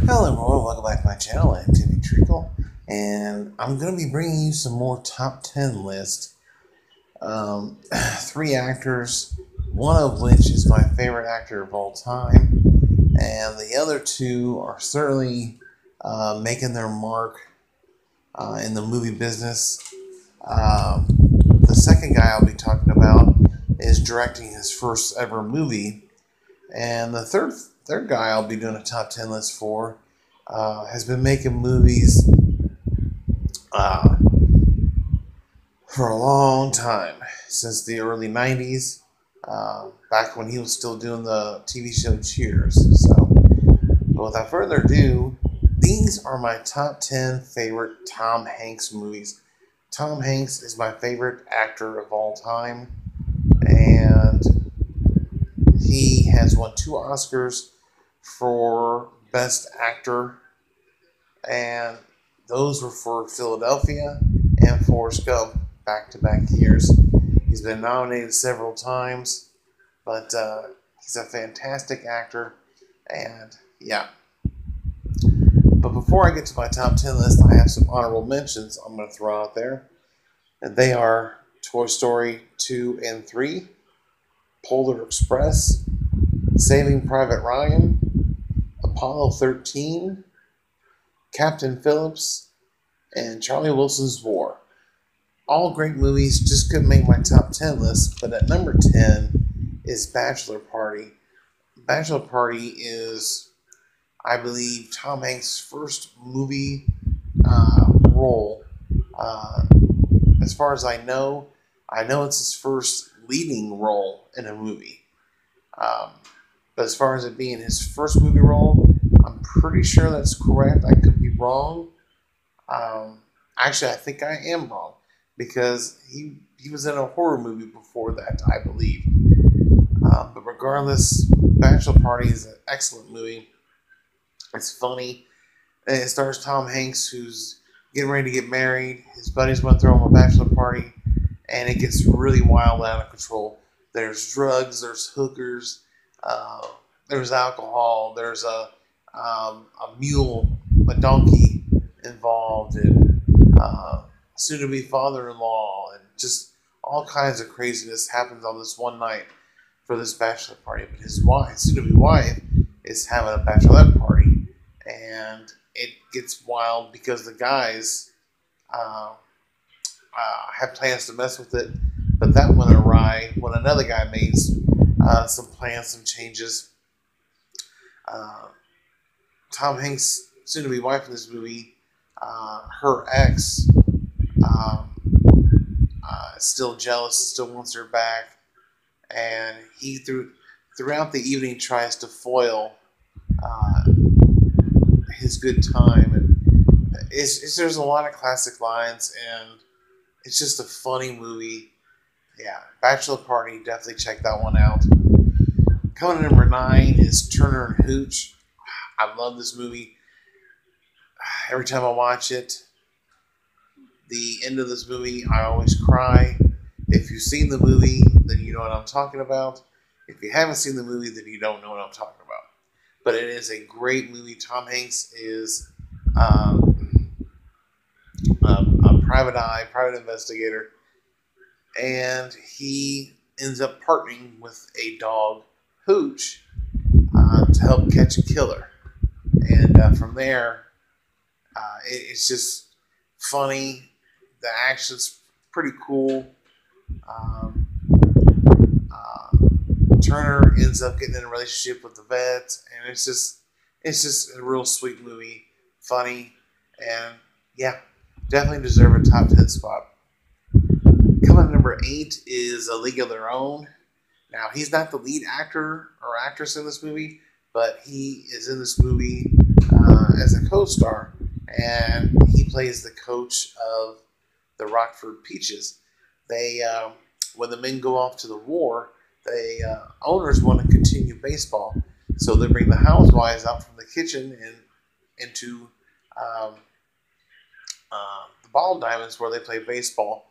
Hello everyone, welcome back to my channel. I'm Timmy Treacle, and I'm going to be bringing you some more top 10 lists. Three actors, one of which is my favorite actor of all time, and the other two are certainly making their mark in the movie business. The second guy I'll be talking about is directing his first ever movie, and the third guy I'll be doing a top 10 list for has been making movies uh, for a long time, since the early 90s, back when he was still doing the TV show Cheers. So, but without further ado, these are my top 10 favorite Tom Hanks movies. Tom Hanks is my favorite actor of all time, and he has won 2 Oscars for Best Actor, and those were for Philadelphia and Forrest Gump, back-to-back years. He's been nominated several times, but he's a fantastic actor, and yeah. But before I get to my top 10 list, I have some honorable mentions I'm going to throw out there, and they are Toy Story 2 and 3, Polar Express, Saving Private Ryan, Apollo 13, Captain Phillips, and Charlie Wilson's War. All great movies, just couldn't make my top 10 list, but at number 10 is Bachelor Party. Bachelor Party is, I believe, Tom Hanks' first movie role. As far as I know it's his first leading role in a movie. But as far as it being his first movie role, I'm pretty sure that's correct. I could be wrong. Actually, I think I am wrong, because he was in a horror movie before that, I believe. But regardless, Bachelor Party is an excellent movie. It's funny. And it stars Tom Hanks, who's getting ready to get married. His buddies want to throw him a bachelor party, and it gets really wild, out of control. There's drugs, there's hookers, there's alcohol, there's a mule, a donkey involved, and soon-to-be father-in-law, and just all kinds of craziness happens on this one night for this bachelor party. But his wife, soon-to-be wife, is having a bachelorette party, and it gets wild because the guys have plans to mess with it, but that went awry when another guy made some plans, some changes. Tom Hanks' soon-to-be wife in this movie, her ex, is still jealous, still wants her back, and he throughout the evening tries to foil his good time. And there's a lot of classic lines, and it's just a funny movie. Yeah, Bachelor Party, definitely check that one out. Coming in number 9 is Turner and Hooch. I love this movie. Every time I watch it, the end of this movie, I always cry. If you've seen the movie, then you know what I'm talking about. If you haven't seen the movie, then you don't know what I'm talking about. But it is a great movie. Tom Hanks is a private investigator, and he ends up partnering with a dog, Hooch, to help catch a killer. And from there, it's just funny. The action's pretty cool. Turner ends up getting in a relationship with the vet, and it's just a real sweet movie, funny, and yeah, definitely deserve a top 10 spot. Coming at number 8 is A League of Their Own. Now, he's not the lead actor or actress in this movie, but he is in this movie as a co-star, and he plays the coach of the Rockford Peaches. They, when the men go off to the war, the owners want to continue baseball, so they bring the housewives out from the kitchen and into the ball diamonds where they play baseball.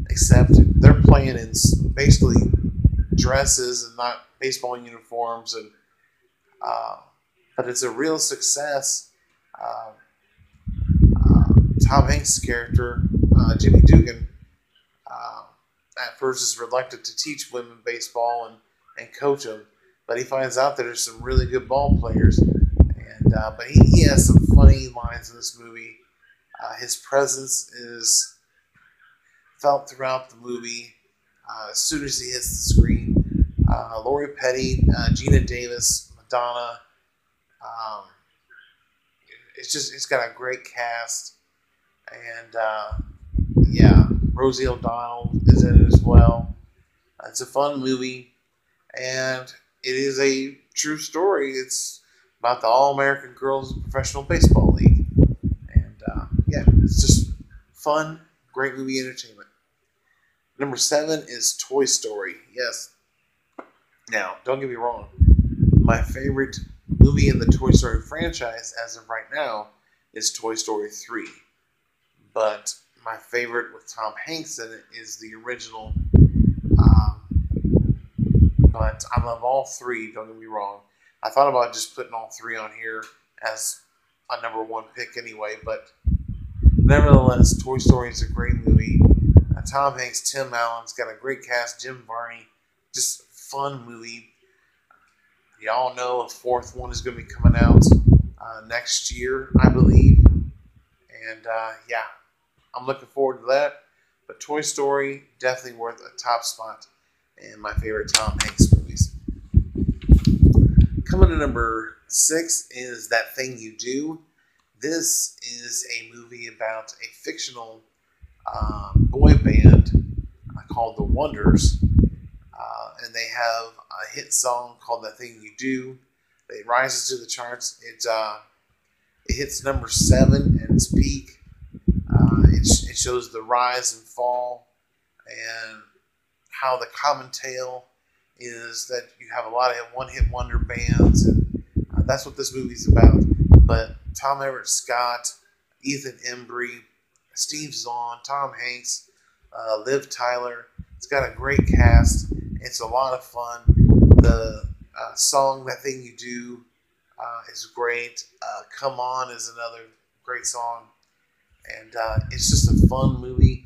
Except they're playing in basically dresses and not baseball uniforms, and but it's a real success Uh, uh, Tom Hanks' character, Jimmy Dugan, uh, at first is reluctant to teach women baseball and coach them, but he finds out that there's some really good ball players, and but he has some funny lines in this movie. His presence is felt throughout the movie. As soon as he hits the screen, Lori Petty, Gina Davis, Madonna. Um, it's got a great cast, and yeah, Rosie O'Donnell is in it as well. It's a fun movie, and it is a true story. It's about the All American Girls Professional Baseball League, and yeah, it's just fun, great movie entertainment. Number 7 is Toy Story. Yes. Now, don't get me wrong. My favorite movie in the Toy Story franchise, as of right now, is Toy Story 3. But my favorite with Tom Hanks in it is the original. But I love all three, don't get me wrong. I thought about just putting all three on here as a number 1 pick anyway, but nevertheless, Toy Story is a great movie. Tom Hanks, Tim Allen's got a great cast, Jim Varney, just fun movie. Y'all know a 4th one is going to be coming out next year, I believe. And yeah, I'm looking forward to that. But Toy Story, definitely worth a top spot in my favorite Tom Hanks movies. Coming to number 6 is That Thing You Do. This is a movie about a fictional boy band called The Wonders, and they have a hit song called That Thing You Do. It rises to the charts. It hits number 7 at its peak. It shows the rise and fall, and how the common tale is that you have a lot of one-hit wonder bands, and that's what this movie's about. But Tom Everett Scott, Ethan Embry, Steve Zahn, Tom Hanks, Liv Tyler. It's got a great cast. It's a lot of fun. The song That Thing You Do is great. Come On is another great song. And it's just a fun movie,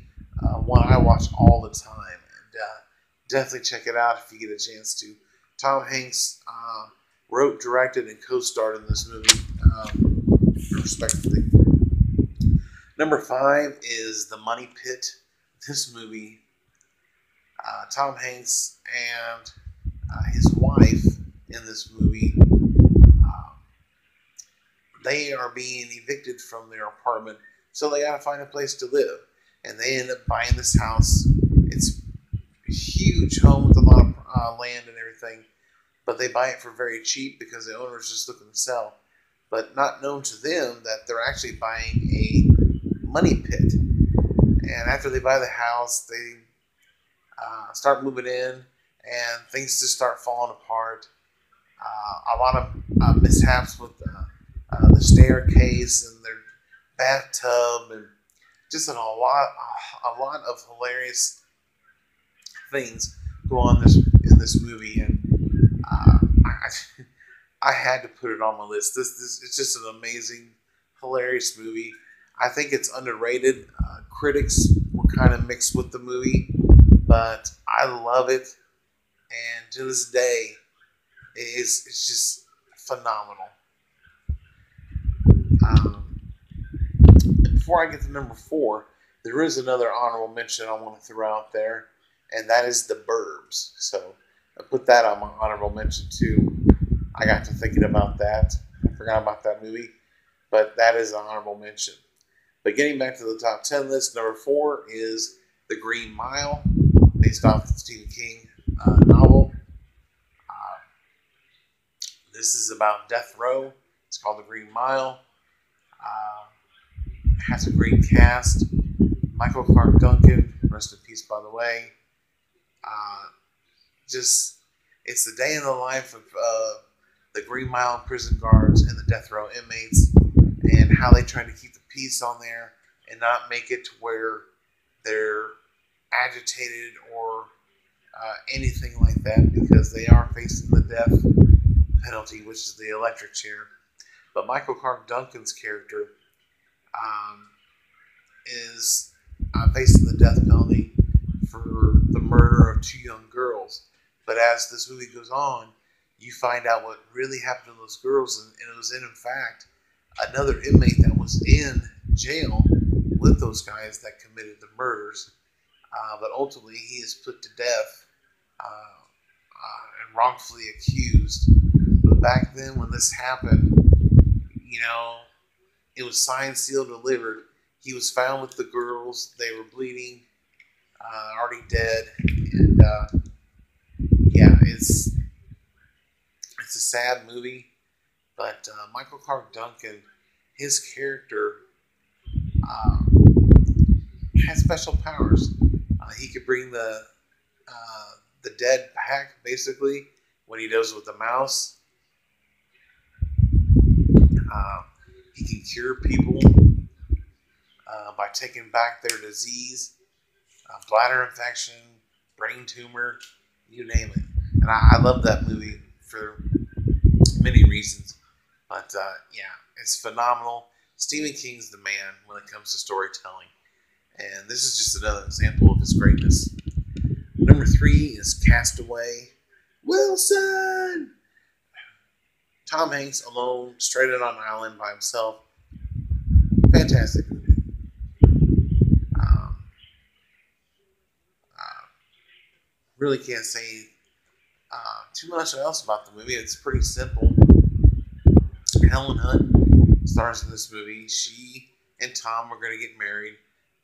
one I watch all the time. And definitely check it out if you get a chance to. Tom Hanks wrote, directed, and co-starred in this movie, respectively. Number 5 is The Money Pit. This movie, Tom Hanks and his wife in this movie, they are being evicted from their apartment, so they got to find a place to live. And they end up buying this house. It's a huge home with a lot of land and everything, but they buy it for very cheap because the owner is just looking to sell. But not known to them that they're actually buying a money pit. And after they buy the house, they start moving in, and things just start falling apart. A lot of mishaps with the staircase and their bathtub, and just a lot of hilarious things go on in this movie. And I had to put it on my list. This it's just an amazing, hilarious movie. I think it's underrated. Critics were kind of mixed with the movie, but I love it, and to this day, it's just phenomenal. Before I get to number 4, there is another honorable mention I want to throw out there, and that is The Burbs. So I put that on my honorable mention too. I got to thinking about that. I forgot about that movie, but that is an honorable mention. But getting back to the top 10 list, number 4 is The Green Mile, based off the Stephen King novel. This is about death row. It's called The Green Mile. It has a great cast. Michael Clark Duncan, rest in peace, by the way. It's the day in the life of the Green Mile prison guards and the death row inmates, and how they try to keep the peace on there and not make it to where they're agitated or anything like that, because they are facing the death penalty, which is the electric chair. But Michael Clarke Duncan's character is facing the death penalty for the murder of 2 young girls. But as this movie goes on, you find out what really happened to those girls, and it was in fact another inmate that was in jail with those guys that committed the murders. But ultimately, he is put to death and wrongfully accused. But back then, when this happened, it was signed, sealed, delivered. He was found with the girls. They were bleeding, already dead, and yeah, it's a sad movie. But Michael Clarke Duncan, his character has special powers. He could bring the dead back, basically, what he does with the mouse. He can cure people by taking back their disease, bladder infection, brain tumor, you name it. And I love that movie for many reasons. But yeah, it's phenomenal. Stephen King's the man when it comes to storytelling. And this is just another example of his greatness. Number 3 is Castaway. Wilson! Tom Hanks alone, stranded on an island by himself. Fantastic movie. Really can't say too much else about the movie. It's pretty simple. Helen Hunt stars in this movie. She and Tom are going to get married,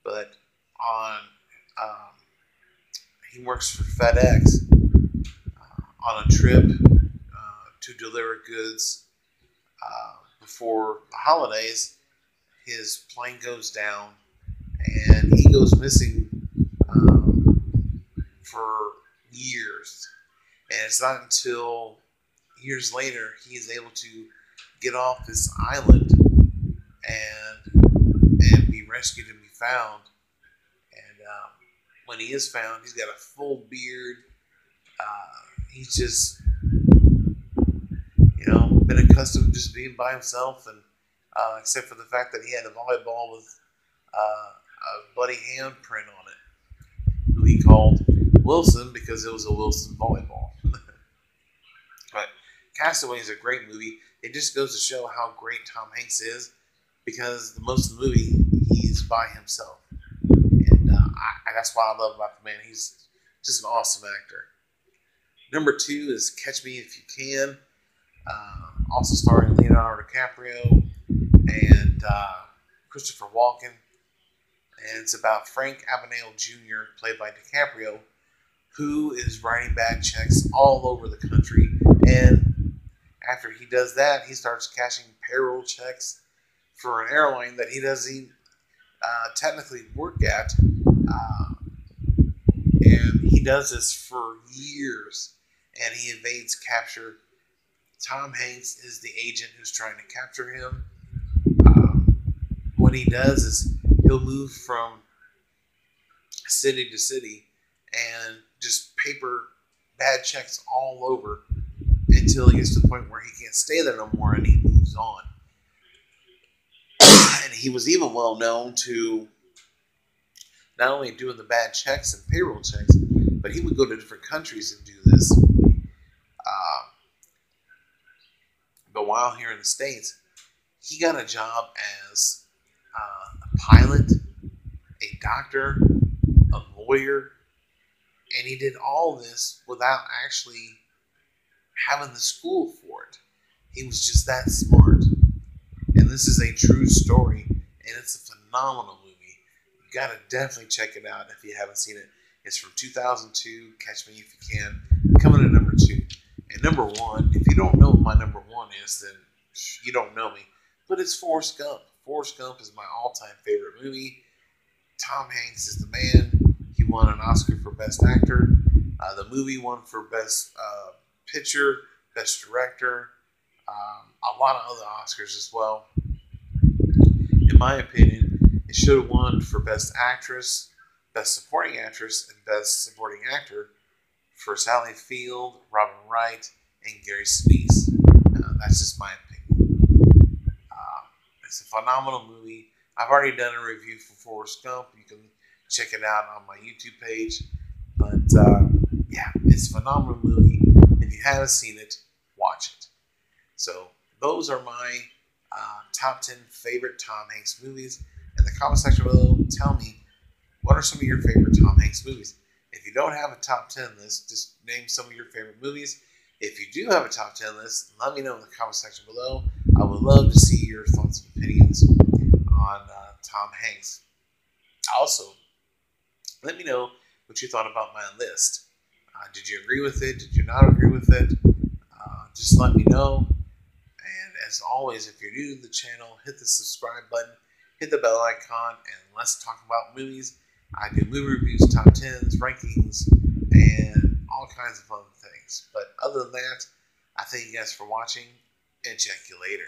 but he works for FedEx on a trip to deliver goods before the holidays. His plane goes down and he goes missing for years. And it's not until years later he is able to get off this island and be rescued and be found. And when he is found, he's got a full beard. He's just, been accustomed to just being by himself, and except for the fact that he had a volleyball with a bloody handprint on it, who he called Wilson because it was a Wilson volleyball. But Castaway is a great movie. It just goes to show how great Tom Hanks is, because most of the movie he's by himself, and that's what I love about the man. He's just an awesome actor. Number 2 is Catch Me If You Can, also starring Leonardo DiCaprio and Christopher Walken, and it's about Frank Abagnale Jr., played by DiCaprio, who is writing bad checks all over the country. And after he does that, he starts cashing payroll checks for an airline that he doesn't technically work at. And he does this for years, and he evades capture. Tom Hanks is the agent who's trying to capture him. What he does is he'll move from city to city and just paper bad checks all over until he gets to the point where he can't stay there no more, and he moves on. And he was even well known to not only doing the bad checks and payroll checks, but he would go to different countries and do this. But while here in the States, he got a job as a pilot, a doctor, a lawyer, and he did all this without actually having the school for it. He was just that smart. And this is a true story, and it's a phenomenal movie. You got to definitely check it out if you haven't seen it. It's from 2002, Catch Me If You Can, coming in number 2. And number 1, if you don't know what my number 1 is, then you don't know me. But it's Forrest Gump. Forrest Gump is my all-time favorite movie. Tom Hanks is the man. He won an Oscar for Best Actor. The movie won for Best Picture, Best Director, a lot of other Oscars as well. In my opinion, it should have won for Best Actress, Best Supporting Actress, and Best Supporting Actor for Sally Field, Robin Wright, and Gary Sinise. That's just my opinion. It's a phenomenal movie. I've already done a review for Forrest Gump. You can check it out on my YouTube page. But yeah, it's a phenomenal movie. If you haven't seen it, watch it. So those are my top 10 favorite Tom Hanks movies. In the comment section below, tell me, what are some of your favorite Tom Hanks movies? If you don't have a top 10 list, just name some of your favorite movies. If you do have a top 10 list, let me know in the comment section below. I would love to see your thoughts and opinions on Tom Hanks. Also, let me know what you thought about my list. Did you agree with it? Did you not agree with it? Just let me know. And as always, if you're new to the channel, hit the subscribe button, hit the bell icon, and let's talk about movies. I do movie reviews, top 10s, rankings, and all kinds of other things. But other than that, I thank you guys for watching, and check you later.